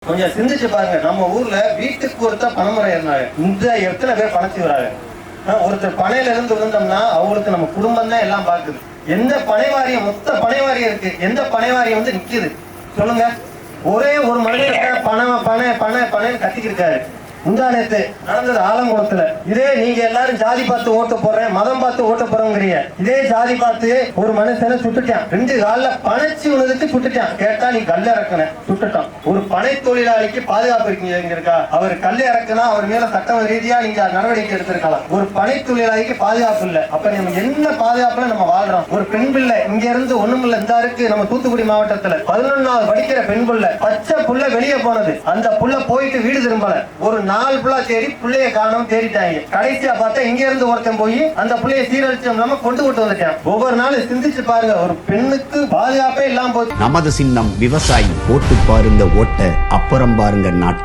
கொஞ்சம் சிந்திச்சு பாருங்க. நம்ம ஊர்ல வீட்டுக்கு ஒருத்தர் பணமுறை இருந்தாங்க. இந்த எத்தனை பேர் பணச்சி வராங்க? ஒருத்தர் பனையில இருந்து விழுந்தோம்னா அவங்களுக்கு நம்ம குடும்பம் தான் எல்லாம் பாக்குது. எந்த பனை வாரியம், மொத்த பனை வாரியம் இருக்கு, எந்த பனை வாரியம் வந்து நிக்குது சொல்லுங்க? ஒரே ஒரு மனிதர் பணம் கத்திக்கிருக்காரு. முந்தானத்து நடந்தது ஆலங்குளத்துல. இதே நீங்க எல்லாரும் ஜாதி பார்த்து ஓட்ட போறேன், மதம் பார்த்து ஓட்ட போறோங்கிறீங்க. இதே ஜாதி பார்த்து ஒரு மனுஷனை சுட்டுட்டான். 2 காலில் பனைச்சி உணவுக்கு சுட்டுட்டான். கேட்டா நீ கல்ல இறக்குன சுட்டுட்டான். ஒரு பனை தொழிலாளிக்கு பாதுகாப்பு இருக்கா? அவர் கல்ல இறக்குனா அவர் மேல சட்ட ரீதியா நீங்க நடவடிக்கை எடுத்திருக்கலாம். ஒரு பனை தொழிலாளிக்கு பாதுகாப்பு இல்ல. அப்ப நம்ம என்ன பாதுகாப்புல நம்ம வாழ்றோம்? ஒரு பெண் பிள்ளை இங்க இருந்து ஒண்ணுமில்ல இந்த இருக்கு நம்ம தூத்துக்குடி மாவட்டத்துல 11வது படிக்கிற பெண் பிள்ளை, பச்சை புள்ள வெளியே போனது. அந்த புள்ள போயிட்டு வீடு திரும்பல. ஒரு 4 புள்ள தேடி புள்ளைய காணோம் தேடிட்டாங்க. கடைசியா பார்த்தா இங்க இருந்து ஒருத்தன் போய் அந்த புள்ளைய சீரழிச்சோம் நம்ம கொண்டு வந்துட்டான். ஒவ்வொரு நாளும் சிந்திச்சு பாருங்க, ஒரு பெண்ணுக்கு பாதுகாப்பே இல்லாம போச்சு. நமது சின்னம் விவசாயி. ஓட்டு பாருங்க ஓட்ட, அப்புறம் பாருங்க நாட்டை.